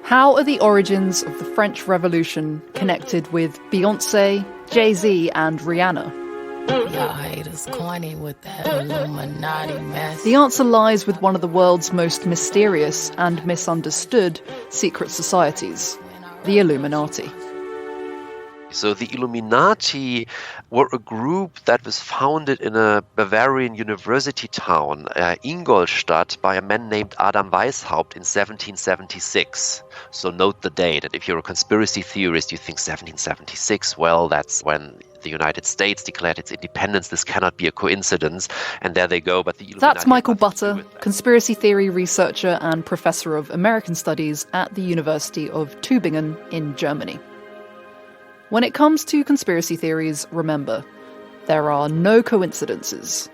How are the origins of the French Revolution connected with Beyoncé, Jay-Z and Rihanna? Y'all haters corny with that Illuminati mess. The answer lies with one of the world's most mysterious and misunderstood secret societies, the Illuminati. So the Illuminati were a group that was founded in a Bavarian university town, Ingolstadt, by a man named Adam Weishaupt in 1776. So note the date, and if you're a conspiracy theorist, you think 1776, well, that's when the United States declared its independence. This cannot be a coincidence. And there they go. But the Illuminati. That's Michael Butter, conspiracy theory researcher and professor of American Studies at the University of Tübingen in Germany. When it comes to conspiracy theories, remember, there are no coincidences.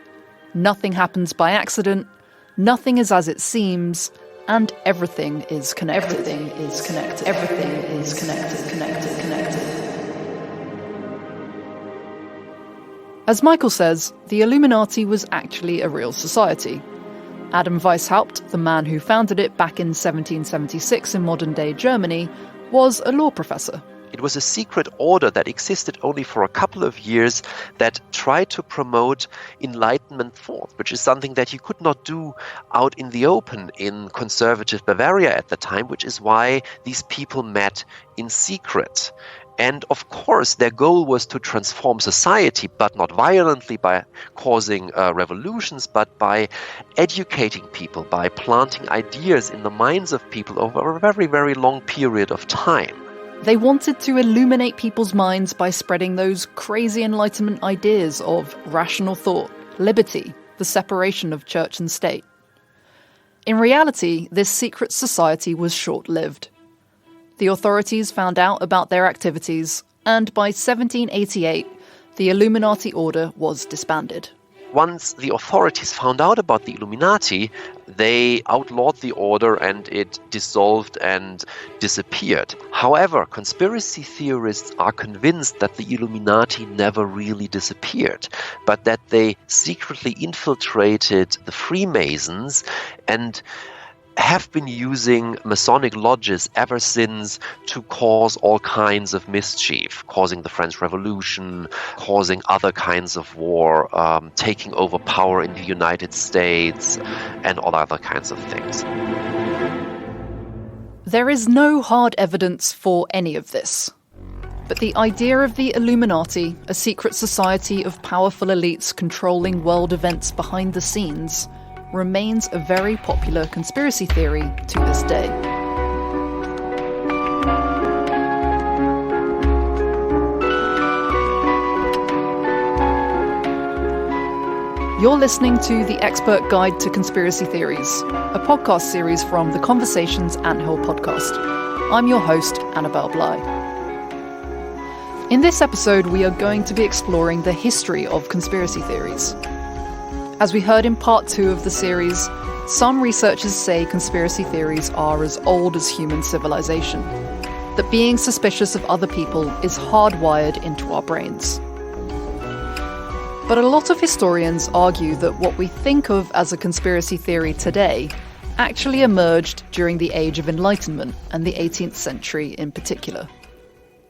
Nothing happens by accident, nothing is as it seems, and everything is connected. Everything is connected. Everything is connected. As Michael says, the Illuminati was actually a real society. Adam Weishaupt, the man who founded it back in 1776 in modern-day Germany, was a law professor. It was a secret order that existed only for a couple of years that tried to promote Enlightenment thought, which is something that you could not do out in the open in conservative Bavaria at the time, which is why these people met in secret. And of course, their goal was to transform society, but not violently by causing revolutions, but by educating people, by planting ideas in the minds of people over a very, very long period of time. They wanted to illuminate people's minds by spreading those crazy Enlightenment ideas of rational thought, liberty, the separation of church and state. In reality, this secret society was short-lived. The authorities found out about their activities, and by 1788, the Illuminati order was disbanded. Once the authorities found out about the Illuminati, they outlawed the order and it dissolved and disappeared. However, conspiracy theorists are convinced that the Illuminati never really disappeared, but that they secretly infiltrated the Freemasons and have been using Masonic lodges ever since to cause all kinds of mischief, causing the French Revolution, causing other kinds of war, taking over power in the United States, and all other kinds of things. There is no hard evidence for any of this. But the idea of the Illuminati, a secret society of powerful elites controlling world events behind the scenes, remains a very popular conspiracy theory to this day. You're listening to The Expert Guide to Conspiracy Theories, a podcast series from the Conversations Anthill podcast. I'm your host, Annabelle Bly. In this episode, we are going to be exploring the history of conspiracy theories. As we heard in part 2 of the series, some researchers say conspiracy theories are as old as human civilization, that being suspicious of other people is hardwired into our brains. But a lot of historians argue that what we think of as a conspiracy theory today actually emerged during the Age of Enlightenment and the 18th century in particular.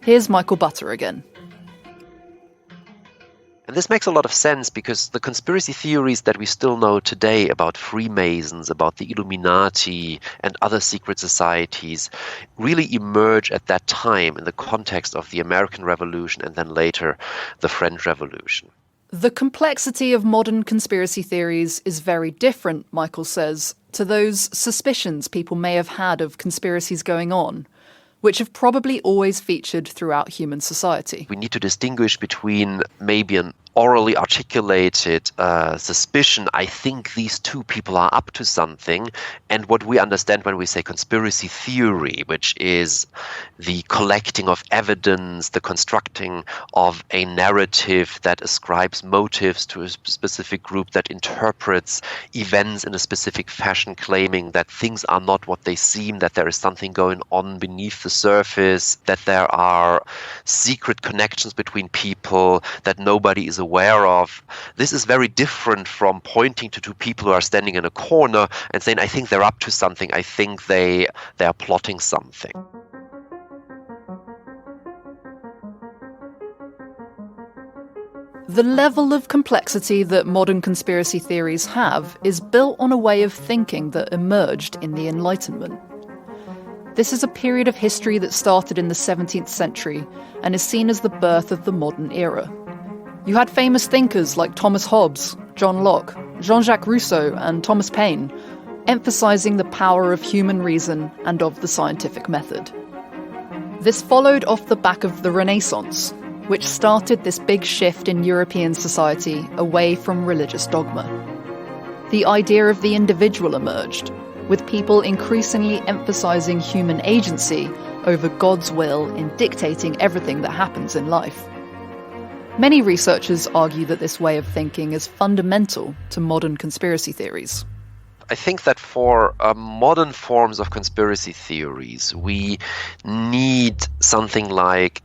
Here's Michael Butter again. And this makes a lot of sense because the conspiracy theories that we still know today about Freemasons, about the Illuminati and other secret societies really emerge at that time in the context of the American Revolution and then later the French Revolution. The complexity of modern conspiracy theories is very different, Michael says, to those suspicions people may have had of conspiracies going on, which have probably always featured throughout human society. We need to distinguish between maybe an orally articulated suspicion, I think these two people are up to something, and what we understand when we say conspiracy theory, which is the collecting of evidence, the constructing of a narrative that ascribes motives to a specific group, that interprets events in a specific fashion, claiming that things are not what they seem, that there is something going on beneath the surface, that there are secret connections between people that nobody is aware of, this is very different from pointing to two people who are standing in a corner and saying, I think they're up to something, I think they are plotting something. The level of complexity that modern conspiracy theories have is built on a way of thinking that emerged in the Enlightenment. This is a period of history that started in the 17th century and is seen as the birth of the modern era. You had famous thinkers like Thomas Hobbes, John Locke, Jean-Jacques Rousseau and Thomas Paine emphasizing the power of human reason and of the scientific method. This followed off the back of the Renaissance, which started this big shift in European society away from religious dogma. The idea of the individual emerged, with people increasingly emphasizing human agency over God's will in dictating everything that happens in life. Many researchers argue that this way of thinking is fundamental to modern conspiracy theories. I think that for modern forms of conspiracy theories, we need something like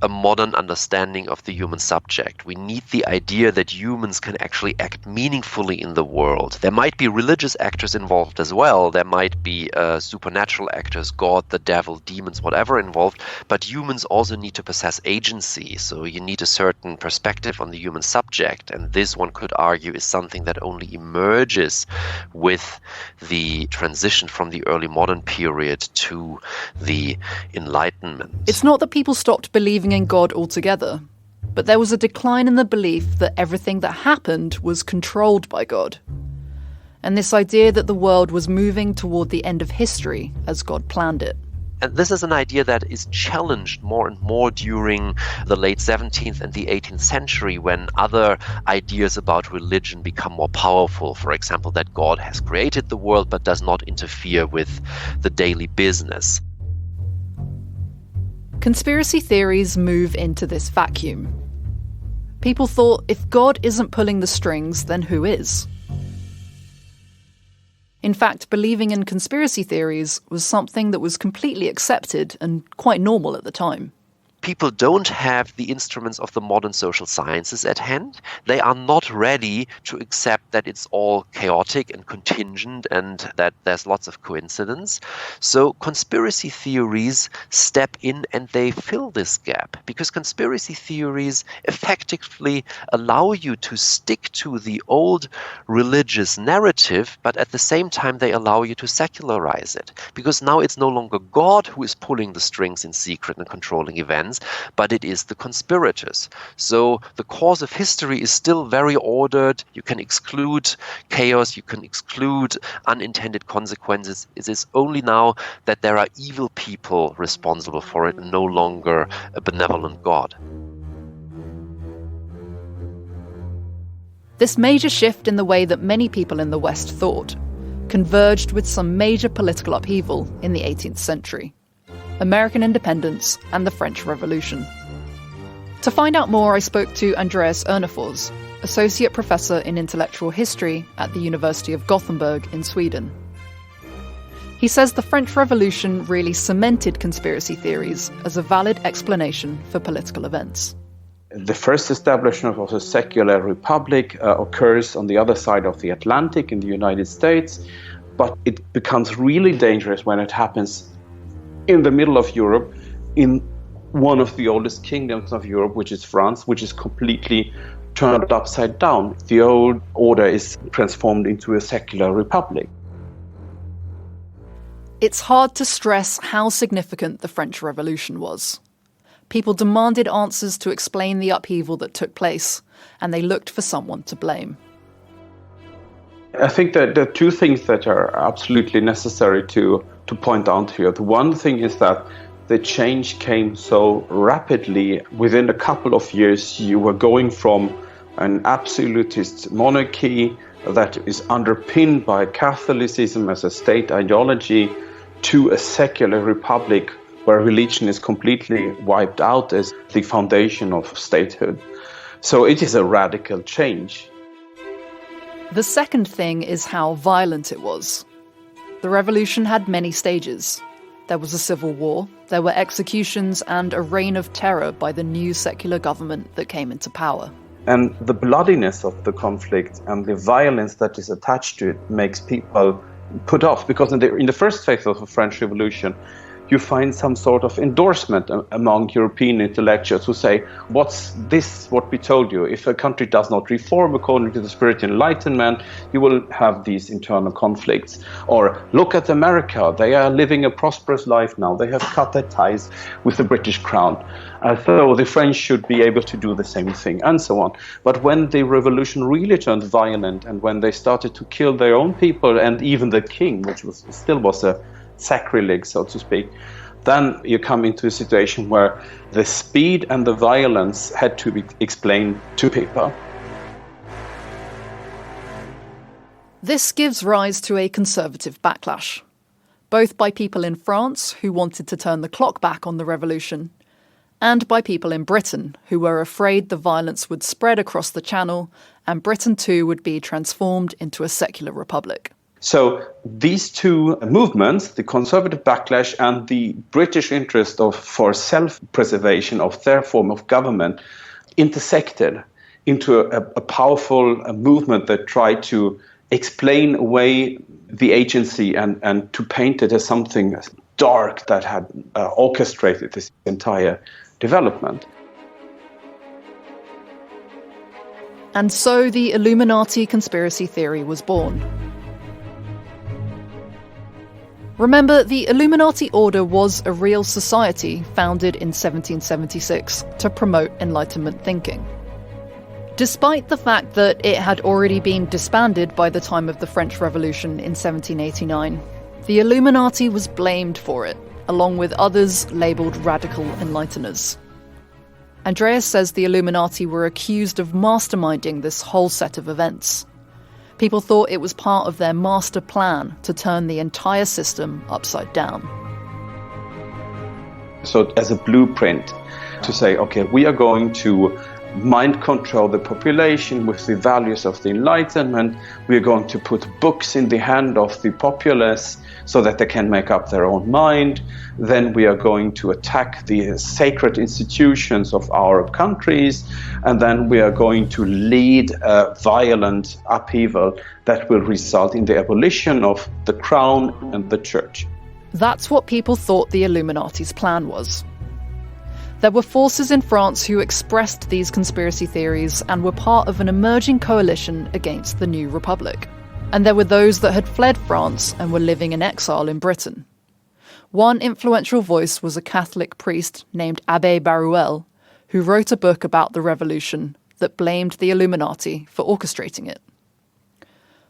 a modern understanding of the human subject. We need the idea that humans can actually act meaningfully in the world. There might be religious actors involved as well. There might be supernatural actors, God, the devil, demons, whatever involved. But humans also need to possess agency. So you need a certain perspective on the human subject. And this, one could argue, is something that only emerges with the transition from the early modern period to the Enlightenment. It's not that people stopped believing in God altogether, but there was a decline in the belief that everything that happened was controlled by God. And this idea that the world was moving toward the end of history as God planned it. And this is an idea that is challenged more and more during the late 17th and the 18th century, when other ideas about religion become more powerful. For example, that God has created the world but does not interfere with the daily business. Conspiracy theories move into this vacuum. People thought, if God isn't pulling the strings, then who is? In fact, believing in conspiracy theories was something that was completely accepted and quite normal at the time. People don't have the instruments of the modern social sciences at hand. They are not ready to accept that it's all chaotic and contingent and that there's lots of coincidence. So conspiracy theories step in and they fill this gap, because conspiracy theories effectively allow you to stick to the old religious narrative, but at the same time they allow you to secularize it, because now it's no longer God who is pulling the strings in secret and controlling events, but it is the conspirators. So the course of history is still very ordered. You can exclude chaos, you can exclude unintended consequences. It is only now that there are evil people responsible for it and no longer a benevolent God. This major shift in the way that many people in the West thought converged with some major political upheaval in the 18th century. American independence and the French Revolution. To find out more, I spoke to Andreas Ernefors, Associate Professor in Intellectual History at the University of Gothenburg in Sweden. He says the French Revolution really cemented conspiracy theories as a valid explanation for political events. The first establishment of a secular republic occurs on the other side of the Atlantic in the United States, but it becomes really dangerous when it happens in the middle of Europe, in one of the oldest kingdoms of Europe, which is France, which is completely turned upside down. The old order is transformed into a secular republic. It's hard to stress how significant the French Revolution was. People demanded answers to explain the upheaval that took place, and they looked for someone to blame. I think that there are two things that are absolutely necessary to point out here. The one thing is that the change came so rapidly. Within a couple of years, you were going from an absolutist monarchy that is underpinned by Catholicism as a state ideology to a secular republic where religion is completely wiped out as the foundation of statehood. So it is a radical change. The second thing is how violent it was. The revolution had many stages. There was a civil war, there were executions, and a reign of terror by the new secular government that came into power. And the bloodiness of the conflict and the violence that is attached to it makes people put off, because in the first phase of the French Revolution, you find some sort of endorsement among European intellectuals who say, what's this, what we told you? If a country does not reform according to the spirit of Enlightenment, you will have these internal conflicts. Or look at America, they are living a prosperous life now. They have cut their ties with the British crown. So the French should be able to do the same thing, and so on. But when the revolution really turned violent, and when they started to kill their own people and even the king, which still was a sacrilege, so to speak, then you come into a situation where the speed and the violence had to be explained to people. This gives rise to a conservative backlash, both by people in France who wanted to turn the clock back on the revolution, and by people in Britain who were afraid the violence would spread across the Channel and Britain too would be transformed into a secular republic. So these two movements, the conservative backlash and the British interest for self-preservation of their form of government, intersected into a powerful movement that tried to explain away the agency and to paint it as something dark that had orchestrated this entire development. And so the Illuminati conspiracy theory was born. Remember, the Illuminati order was a real society founded in 1776 to promote Enlightenment thinking. Despite the fact that it had already been disbanded by the time of the French Revolution in 1789, the Illuminati was blamed for it, along with others labelled radical enlighteners. Andreas says the Illuminati were accused of masterminding this whole set of events. People thought it was part of their master plan to turn the entire system upside down. So as a blueprint to say, okay, we are going to mind control the population with the values of the Enlightenment. We are going to put books in the hand of the populace so that they can make up their own mind. Then we are going to attack the sacred institutions of our countries. And then we are going to lead a violent upheaval that will result in the abolition of the crown and the church. That's what people thought the Illuminati's plan was. There were forces in France who expressed these conspiracy theories and were part of an emerging coalition against the new republic. And there were those that had fled France and were living in exile in Britain. One influential voice was a Catholic priest named Abbé Baruel, who wrote a book about the revolution that blamed the Illuminati for orchestrating it.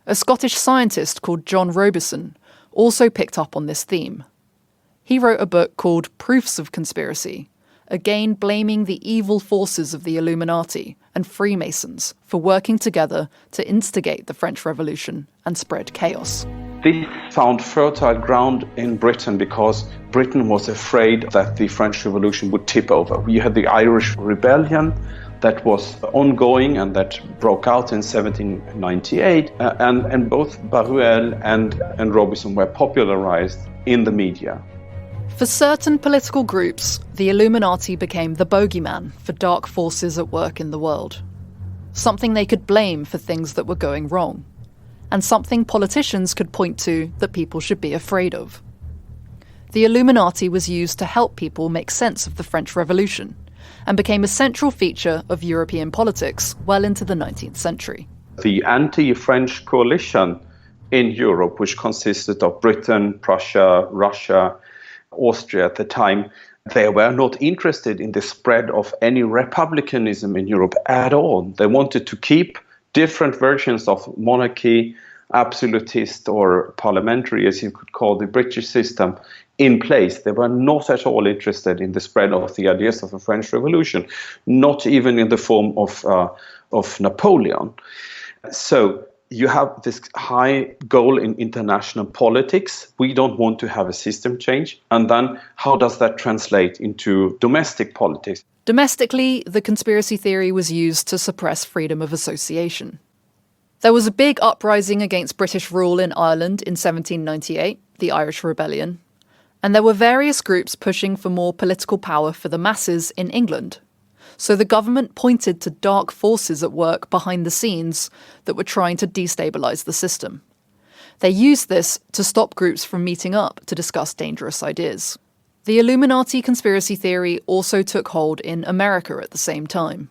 A Scottish scientist called John Robison also picked up on this theme. He wrote a book called Proofs of Conspiracy, again blaming the evil forces of the Illuminati and Freemasons for working together to instigate the French Revolution and spread chaos. This found fertile ground in Britain because Britain was afraid that the French Revolution would tip over. We had the Irish Rebellion that was ongoing and that broke out in 1798, and both Baruel and Robison were popularized in the media. For certain political groups, the Illuminati became the bogeyman for dark forces at work in the world. Something they could blame for things that were going wrong, and something politicians could point to that people should be afraid of. The Illuminati was used to help people make sense of the French Revolution, and became a central feature of European politics well into the 19th century. The anti-French coalition in Europe, which consisted of Britain, Prussia, Russia, Austria at the time, they were not interested in the spread of any republicanism in Europe at all. They wanted to keep different versions of monarchy, absolutist or parliamentary, as you could call the British system, in place. They were not at all interested in the spread of the ideas of the French Revolution, not even in the form of Napoleon. So you have this high goal in international politics. We don't want to have a system change. And then how does that translate into domestic politics? Domestically, the conspiracy theory was used to suppress freedom of association. There was a big uprising against British rule in Ireland in 1798, the Irish Rebellion, and there were various groups pushing for more political power for the masses in England. So the government pointed to dark forces at work behind the scenes that were trying to destabilise the system. They used this to stop groups from meeting up to discuss dangerous ideas. The Illuminati conspiracy theory also took hold in America at the same time.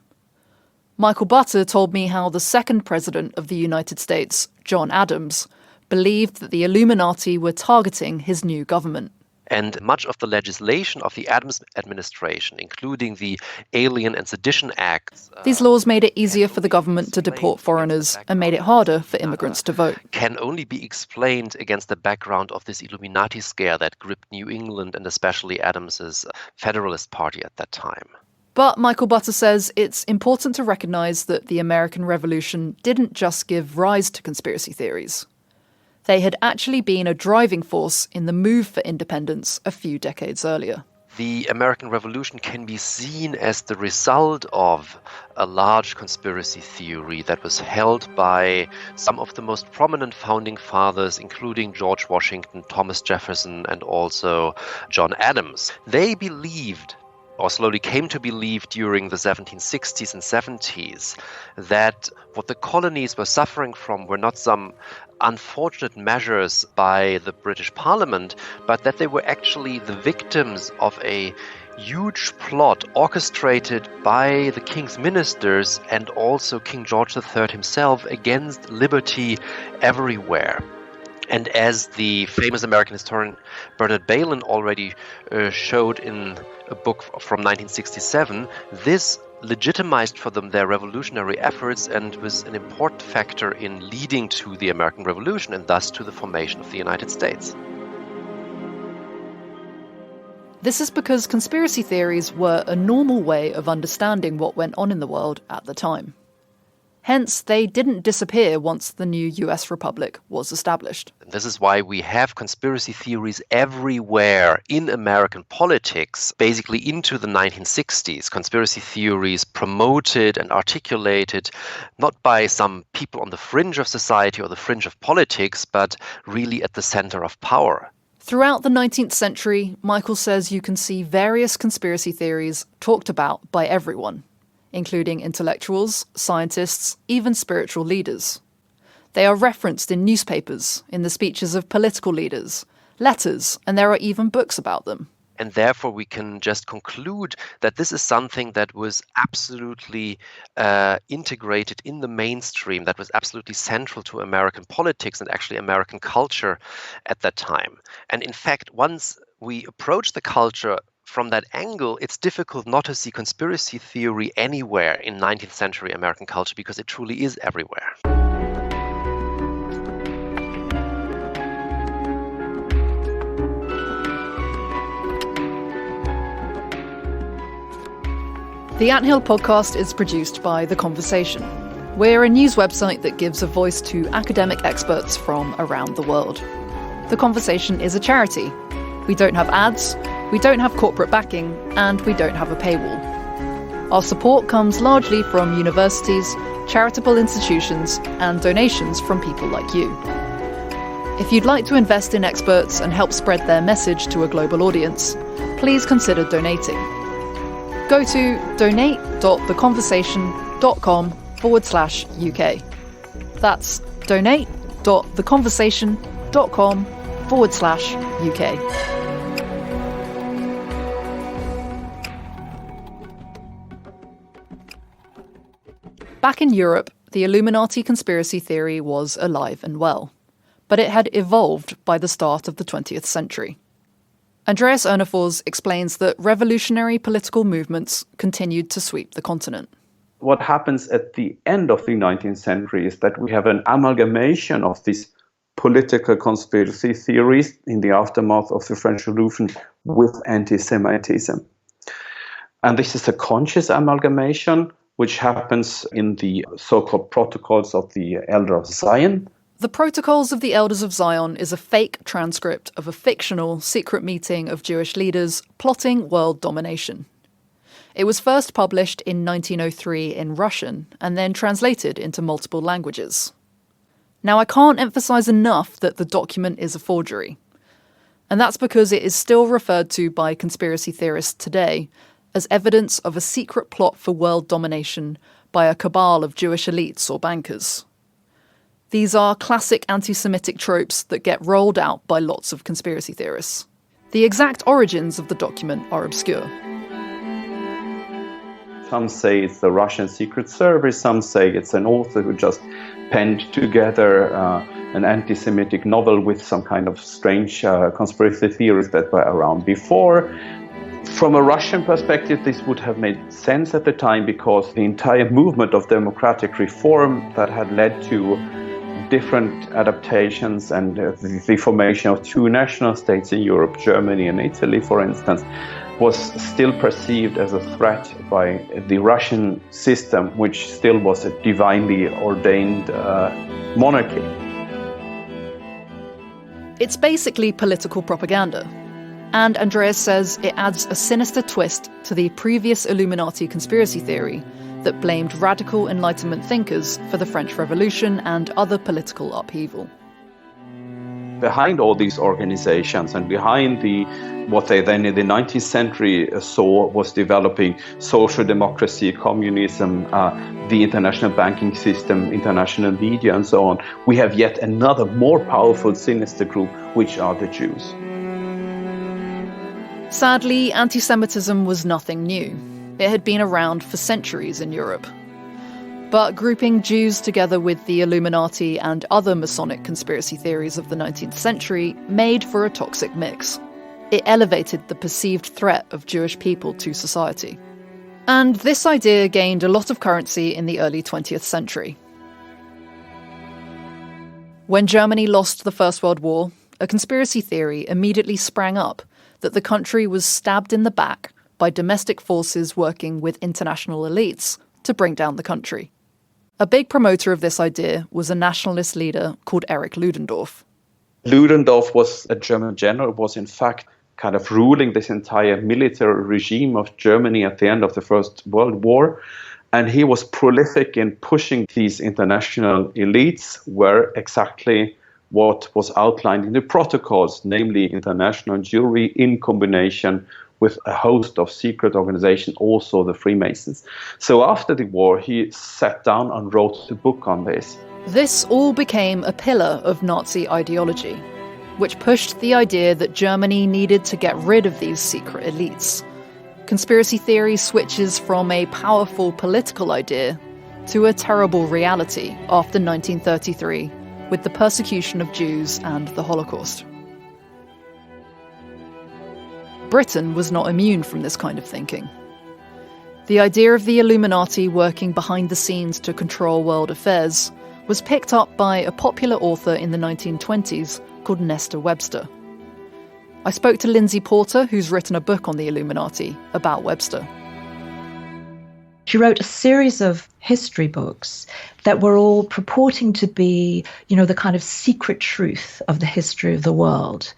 Michael Butter told me how the second president of the United States, John Adams, believed that the Illuminati were targeting his new government. And much of the legislation of the Adams administration, including the Alien and Sedition Acts... These laws made it easier for the government to deport foreigners and made it harder for immigrants to vote. ...can only be explained against the background of this Illuminati scare that gripped New England and especially Adams's Federalist Party at that time. But Michael Butter says it's important to recognise that the American Revolution didn't just give rise to conspiracy theories. They had actually been a driving force in the move for independence a few decades earlier. The American Revolution can be seen as the result of a large conspiracy theory that was held by some of the most prominent founding fathers, including George Washington, Thomas Jefferson, and also John Adams. They believed, or slowly came to believe during the 1760s and 70s, that what the colonies were suffering from were not some unfortunate measures by the British Parliament, but that they were actually the victims of a huge plot orchestrated by the king's ministers and also King George III himself against liberty everywhere. And as the famous American historian Bernard Bailyn already showed in a book from 1967, this legitimized for them their revolutionary efforts and was an important factor in leading to the American Revolution and thus to the formation of the United States. This is because conspiracy theories were a normal way of understanding what went on in the world at the time. Hence, they didn't disappear once the new US Republic was established. This is why we have conspiracy theories everywhere in American politics, basically into the 1960s. Conspiracy theories promoted and articulated not by some people on the fringe of society or the fringe of politics, but really at the center of power. Throughout the 19th century, Michael says you can see various conspiracy theories talked about by everyone, including intellectuals, scientists, even spiritual leaders. They are referenced in newspapers, in the speeches of political leaders, letters, and there are even books about them. And therefore we can just conclude that this is something that was absolutely integrated in the mainstream, that was absolutely central to American politics and actually American culture at that time. And in fact, once we approach the culture from that angle, it's difficult not to see conspiracy theory anywhere in 19th century American culture because it truly is everywhere. The Anthill podcast is produced by The Conversation. We're a news website that gives a voice to academic experts from around the world. The Conversation is a charity. We don't have ads, we don't have corporate backing, and we don't have a paywall. Our support comes largely from universities, charitable institutions, and donations from people like you. If you'd like to invest in experts and help spread their message to a global audience, please consider donating. Go to donate.theconversation.com/UK. That's donate.theconversation.com/UK. Back in Europe, the Illuminati conspiracy theory was alive and well, but it had evolved by the start of the 20th century. Andreas Ernefors explains that revolutionary political movements continued to sweep the continent. What happens at the end of the 19th century is that we have an amalgamation of these political conspiracy theories in the aftermath of the French Revolution with anti-Semitism. And this is a conscious amalgamation, which happens in the so-called Protocols of the Elder of Zion. The Protocols of the Elders of Zion is a fake transcript of a fictional secret meeting of Jewish leaders plotting world domination. It was first published in 1903 in Russian and then translated into multiple languages. Now, I can't emphasize enough that the document is a forgery. And that's because it is still referred to by conspiracy theorists today as evidence of a secret plot for world domination by a cabal of Jewish elites or bankers. These are classic anti-Semitic tropes that get rolled out by lots of conspiracy theorists. The exact origins of the document are obscure. Some say it's the Russian Secret Service, some say it's an author who just penned together an anti-Semitic novel with some kind of strange conspiracy theories that were around before. From a Russian perspective, this would have made sense at the time because the entire movement of democratic reform that had led to different adaptations and the formation of two national states in Europe, Germany and Italy, for instance, was still perceived as a threat by the Russian system, which still was a divinely ordained monarchy. It's basically political propaganda. And Andreas says it adds a sinister twist to the previous Illuminati conspiracy theory that blamed radical Enlightenment thinkers for the French Revolution and other political upheaval. Behind all these organizations and behind what they then in the 19th century saw was developing social democracy, communism, the international banking system, international media and so on, we have yet another more powerful sinister group, which are the Jews. Sadly, anti-Semitism was nothing new. It had been around for centuries in Europe. But grouping Jews together with the Illuminati and other Masonic conspiracy theories of the 19th century made for a toxic mix. It elevated the perceived threat of Jewish people to society. And this idea gained a lot of currency in the early 20th century. When Germany lost the First World War, a conspiracy theory immediately sprang up that the country was stabbed in the back by domestic forces working with international elites to bring down the country. A big promoter of this idea was a nationalist leader called Erich Ludendorff. Ludendorff was a German general, was in fact kind of ruling this entire military regime of Germany at the end of the First World War. And he was prolific in pushing these international elites where exactly what was outlined in the protocols, namely international Jewry in combination with a host of secret organizations, also the Freemasons. So after the war, he sat down and wrote a book on this. This all became a pillar of Nazi ideology, which pushed the idea that Germany needed to get rid of these secret elites. Conspiracy theory switches from a powerful political idea to a terrible reality after 1933, with the persecution of Jews and the Holocaust. Britain was not immune from this kind of thinking. The idea of the Illuminati working behind the scenes to control world affairs was picked up by a popular author in the 1920s called Nestor Webster. I spoke to Lindsay Porter, who's written a book on the Illuminati, about Webster. She wrote a series of history books that were all purporting to be, the kind of secret truth of the history of the world.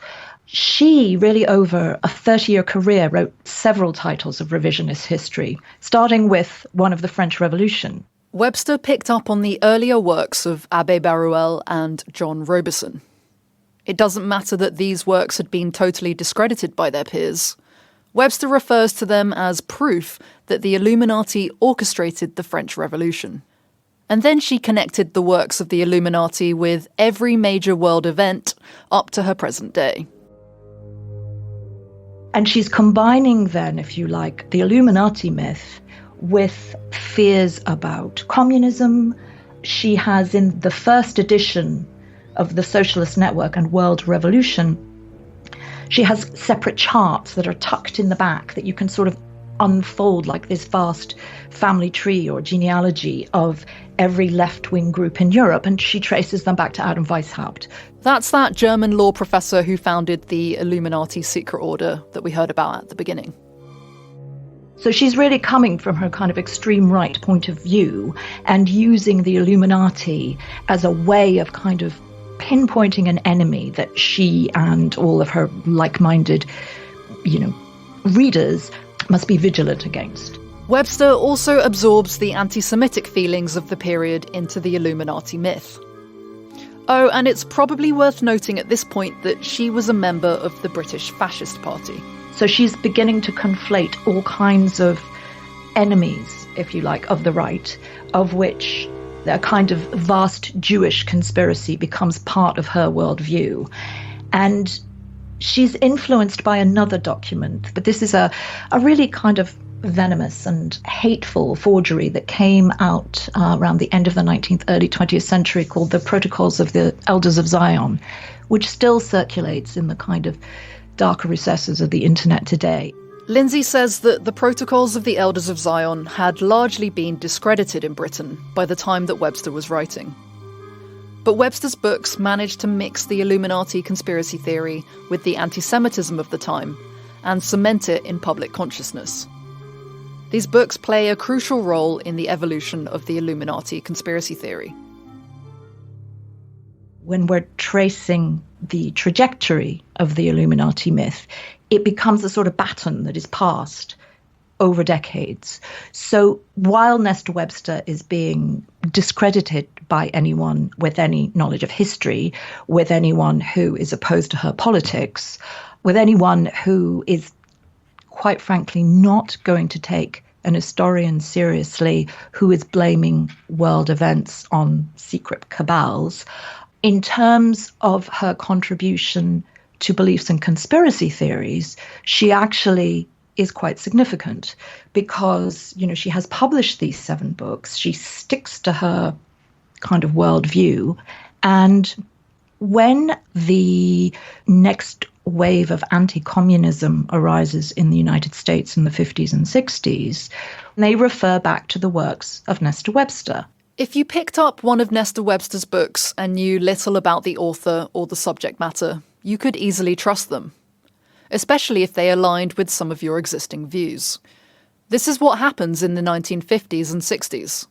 She really, over a 30-year career, wrote several titles of revisionist history, starting with one of the French Revolution. Webster picked up on the earlier works of Abbé Baruel and John Robeson. It doesn't matter that these works had been totally discredited by their peers. Webster refers to them as proof that the Illuminati orchestrated the French Revolution. And then she connected the works of the Illuminati with every major world event up to her present day. And she's combining then, if you like, the Illuminati myth with fears about communism. She has, in the first edition of the Socialist Network and World Revolution, she has separate charts that are tucked in the back that you can sort of unfold like this vast family tree or genealogy of every left-wing group in Europe, and she traces them back to Adam Weishaupt. That's that German law professor who founded the Illuminati secret order that we heard about at the beginning. So she's really coming from her kind of extreme right point of view and using the Illuminati as a way of kind of pinpointing an enemy that she and all of her like-minded, readers must be vigilant against. Webster also absorbs the anti-Semitic feelings of the period into the Illuminati myth. Oh, and it's probably worth noting at this point that she was a member of the British Fascist Party. So she's beginning to conflate all kinds of enemies, if you like, of the right, of which a kind of vast Jewish conspiracy becomes part of her worldview. And she's influenced by another document, but this is a really kind of venomous and hateful forgery that came out around the end of the 19th, early 20th century, called the Protocols of the Elders of Zion, which still circulates in the kind of darker recesses of the internet today. Lindsay says that the Protocols of the Elders of Zion had largely been discredited in Britain by the time that Webster was writing. But Webster's books managed to mix the Illuminati conspiracy theory with the anti-Semitism of the time and cement it in public consciousness. These books play a crucial role in the evolution of the Illuminati conspiracy theory. When we're tracing the trajectory of the Illuminati myth, it becomes a sort of baton that is passed over decades. So while Nesta Webster is being discredited by anyone with any knowledge of history, with anyone who is opposed to her politics, with anyone who is, quite frankly, not going to take an historian seriously who is blaming world events on secret cabals, in terms of her contribution to beliefs and conspiracy theories, she actually is quite significant because, you know, she has published these 7 books. She sticks to her kind of worldview. And when the next wave of anti-communism arises in the United States in the 50s and 60s, they refer back to the works of Nesta Webster. If you picked up one of Nesta Webster's books and knew little about the author or the subject matter, you could easily trust them, especially if they aligned with some of your existing views. This is what happens in the 1950s and 60s.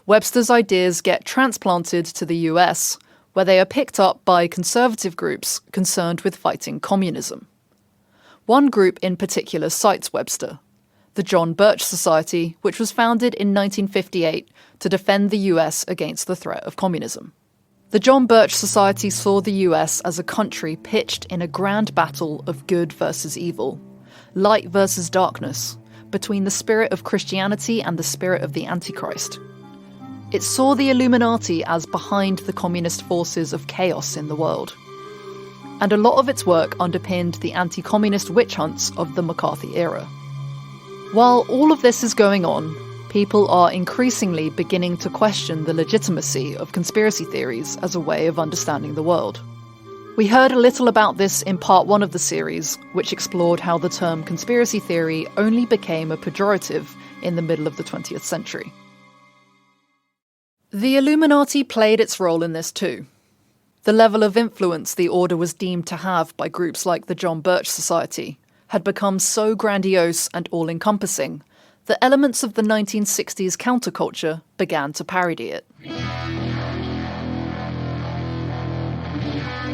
Webster's ideas get transplanted to the US, where they are picked up by conservative groups concerned with fighting communism. One group in particular cites Webster, the John Birch Society, which was founded in 1958 to defend the US against the threat of communism. The John Birch Society saw the US as a country pitched in a grand battle of good versus evil, light versus darkness, between the spirit of Christianity and the spirit of the Antichrist. It saw the Illuminati as behind the communist forces of chaos in the world. And a lot of its work underpinned the anti-communist witch hunts of the McCarthy era. While all of this is going on, people are increasingly beginning to question the legitimacy of conspiracy theories as a way of understanding the world. We heard a little about this in part 1 of the series, which explored how the term conspiracy theory only became a pejorative in the middle of the 20th century. The Illuminati played its role in this too. The level of influence the order was deemed to have by groups like the John Birch Society had become so grandiose and all-encompassing that elements of the 1960s counterculture began to parody it.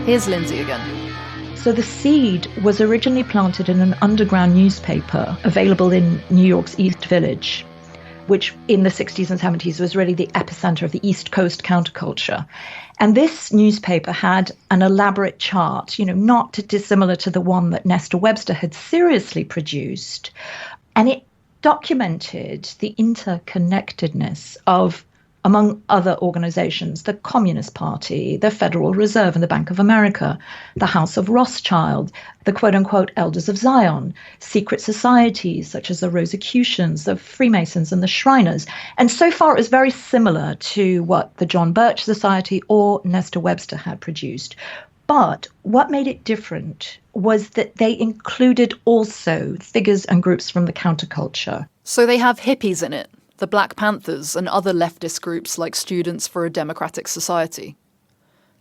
Here's Lindsay again. So the seed was originally planted in an underground newspaper available in New York's East Village, which in the 60s and 70s was really the epicenter of the East Coast counterculture. And this newspaper had an elaborate chart, not dissimilar to the one that Nesta Webster had seriously produced. And it documented the interconnectedness of, among other organizations, the Communist Party, the Federal Reserve and the Bank of America, the House of Rothschild, the quote-unquote Elders of Zion, secret societies such as the Rosicrucians, the Freemasons and the Shriners. And so far it was very similar to what the John Birch Society or Nesta Webster had produced. But what made it different was that they included also figures and groups from the counterculture. So they have hippies in it, the Black Panthers and other leftist groups like Students for a Democratic Society.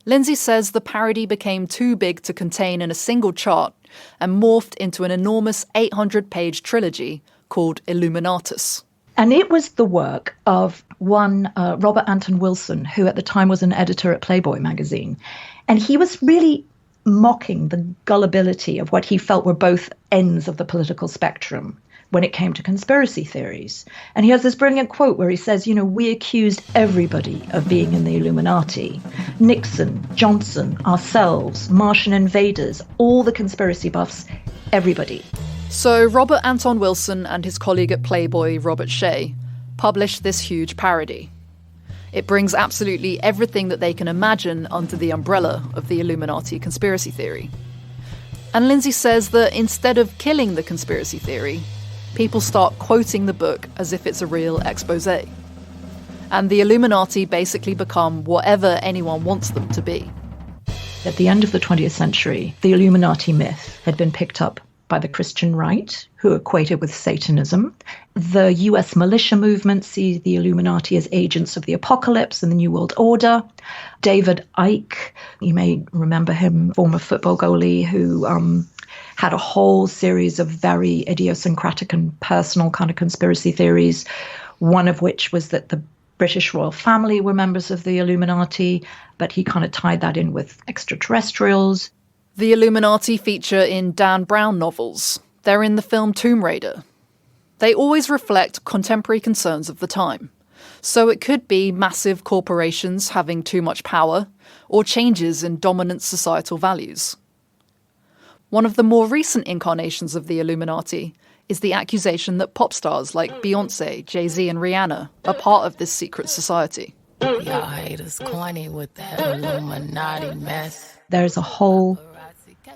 Lindsay says the parody became too big to contain in a single chart and morphed into an enormous 800-page trilogy called Illuminatus. And it was the work of one Robert Anton Wilson, who at the time was an editor at Playboy magazine. And he was really mocking the gullibility of what he felt were both ends of the political spectrum when it came to conspiracy theories. And he has this brilliant quote where he says, we accused everybody of being in the Illuminati. Nixon, Johnson, ourselves, Martian invaders, all the conspiracy buffs, everybody. So Robert Anton Wilson and his colleague at Playboy, Robert Shea, published this huge parody. It brings absolutely everything that they can imagine under the umbrella of the Illuminati conspiracy theory. And Lindsay says that instead of killing the conspiracy theory, people start quoting the book as if it's a real exposé. And the Illuminati basically become whatever anyone wants them to be. At the end of the 20th century, the Illuminati myth had been picked up by the Christian right, who equate it with Satanism. The US militia movement sees the Illuminati as agents of the apocalypse and the New World Order. David Icke, you may remember him, former football goalie who had a whole series of very idiosyncratic and personal kind of conspiracy theories, one of which was that the British royal family were members of the Illuminati, but he kind of tied that in with extraterrestrials. The Illuminati feature in Dan Brown novels. They're in the film Tomb Raider. They always reflect contemporary concerns of the time. So it could be massive corporations having too much power, or changes in dominant societal values. One of the more recent incarnations of the Illuminati is the accusation that pop stars like Beyoncé, Jay-Z and Rihanna are part of this secret society. Y'all haters corny with that Illuminati mess. There's a whole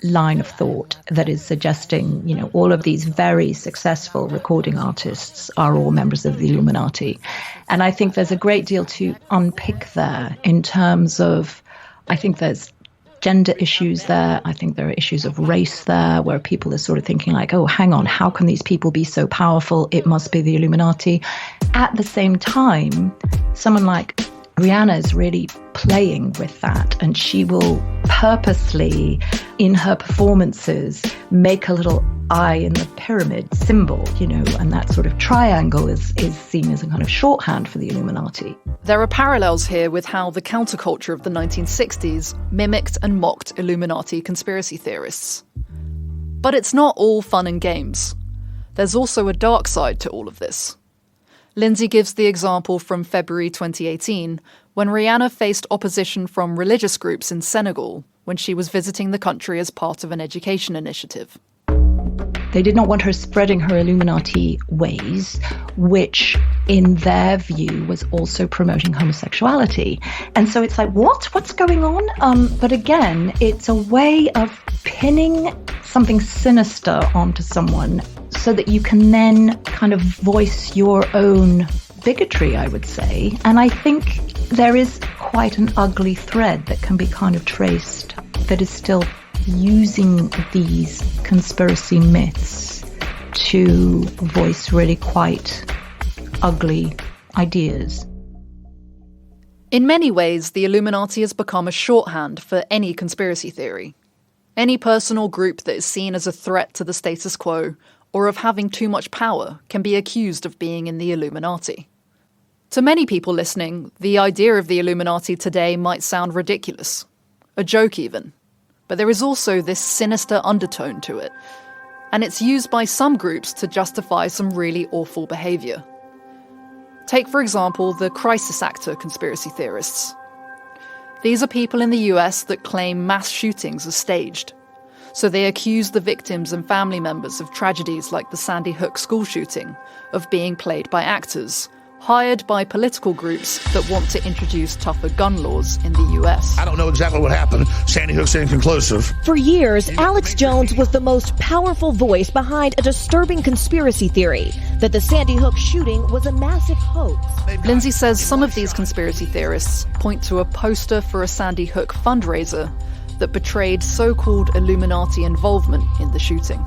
line of thought that is suggesting, all of these very successful recording artists are all members of the Illuminati. And I think there's a great deal to unpick there in terms of, I think there's gender issues there. I think there are issues of race there where people are sort of thinking like, oh, hang on, how can these people be so powerful? It must be the Illuminati. At the same time, someone like Rihanna is really playing with that, and she will purposely, in her performances, make a little eye in the pyramid symbol, and that sort of triangle is seen as a kind of shorthand for the Illuminati. There are parallels here with how the counterculture of the 1960s mimicked and mocked Illuminati conspiracy theorists. But it's not all fun and games. There's also a dark side to all of this. Lindsay gives the example from February 2018, when Rihanna faced opposition from religious groups in Senegal when she was visiting the country as part of an education initiative. They did not want her spreading her Illuminati ways, which in their view was also promoting homosexuality. And so it's like, what's going on? But again, it's a way of pinning something sinister onto someone so that you can then kind of voice your own bigotry, I would say. And I think there is quite an ugly thread that can be kind of traced that is still using these conspiracy myths to voice really quite ugly ideas. In many ways, the Illuminati has become a shorthand for any conspiracy theory. Any person or group that is seen as a threat to the status quo or of having too much power can be accused of being in the Illuminati. To many people listening, the idea of the Illuminati today might sound ridiculous, a joke even. But there is also this sinister undertone to it, and it's used by some groups to justify some really awful behaviour. Take, for example, the crisis actor conspiracy theorists. These are people in the US that claim mass shootings are staged. So they accuse the victims and family members of tragedies like the Sandy Hook school shooting of being played by actors, hired by political groups that want to introduce tougher gun laws in the US. I don't know exactly what happened. Sandy Hook's inconclusive. For years, Alex Jones was the most powerful voice behind a disturbing conspiracy theory that the Sandy Hook shooting was a massive hoax. Lindsay says some of these conspiracy theorists point to a poster for a Sandy Hook fundraiser that betrayed so-called Illuminati involvement in the shooting.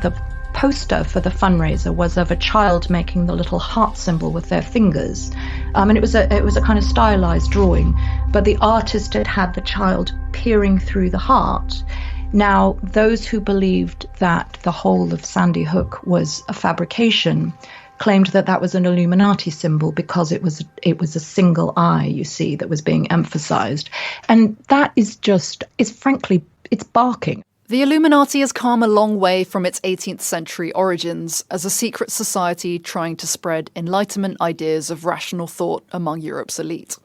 The poster for the fundraiser was of a child making the little heart symbol with their fingers, and it was a kind of stylized drawing, but the artist had the child peering through the heart. Now, those who believed that the whole of Sandy Hook was a fabrication claimed that that was an Illuminati symbol because it was a single eye, you see, that was being emphasized, and that is frankly barking. The Illuminati has come a long way from its 18th century origins as a secret society trying to spread Enlightenment ideas of rational thought among Europe's elite.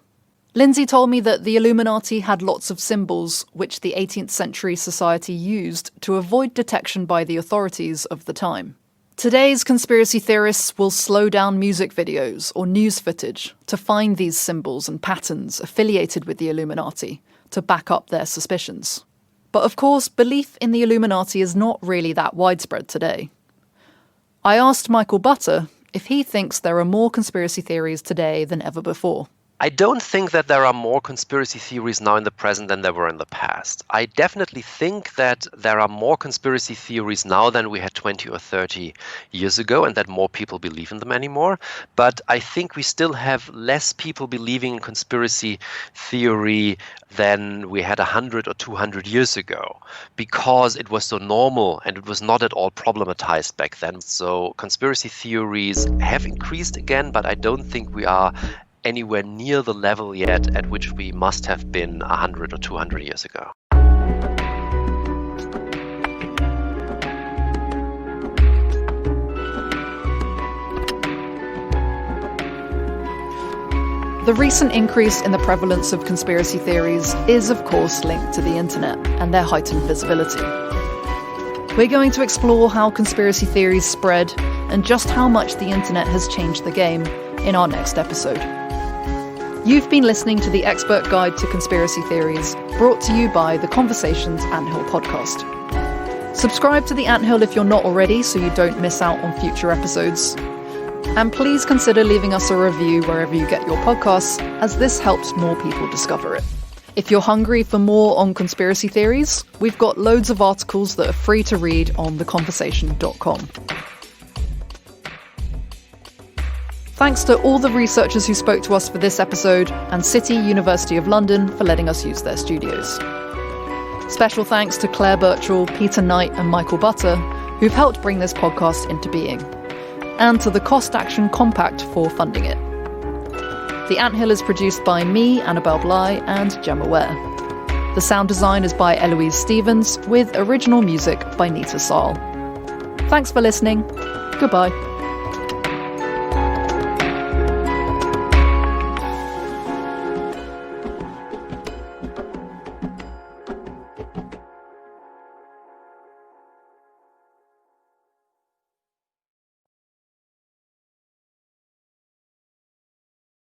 Lindsay told me that the Illuminati had lots of symbols which the 18th century society used to avoid detection by the authorities of the time. Today's conspiracy theorists will slow down music videos or news footage to find these symbols and patterns affiliated with the Illuminati to back up their suspicions. But of course, belief in the Illuminati is not really that widespread today. I asked Michael Butter if he thinks there are more conspiracy theories today than ever before. I don't think that there are more conspiracy theories now in the present than there were in the past. I definitely think that there are more conspiracy theories now than we had 20 or 30 years ago, and that more people believe in them anymore. But I think we still have less people believing in conspiracy theory than we had 100 or 200 years ago, because it was so normal and it was not at all problematized back then. So conspiracy theories have increased again, but I don't think we are anywhere near the level yet at which we must have been 100 or 200 years ago. The recent increase in the prevalence of conspiracy theories is, of course, linked to the internet and their heightened visibility. We're going to explore how conspiracy theories spread and just how much the internet has changed the game in our next episode. You've been listening to the Expert Guide to Conspiracy Theories, brought to you by the Conversations Anthill podcast. Subscribe to the Anthill if you're not already, so you don't miss out on future episodes. And please consider leaving us a review wherever you get your podcasts, as this helps more people discover it. If you're hungry for more on conspiracy theories, we've got loads of articles that are free to read on theconversation.com. Thanks to all the researchers who spoke to us for this episode, and City University of London for letting us use their studios. Special thanks to Claire Birchall, Peter Knight and Michael Butter, who've helped bring this podcast into being, and to the Cost Action Compact for funding it. The Anthill is produced by me, Annabelle Bly, and Gemma Ware. The sound design is by Eloise Stevens, with original music by Nita Saal. Thanks for listening. Goodbye.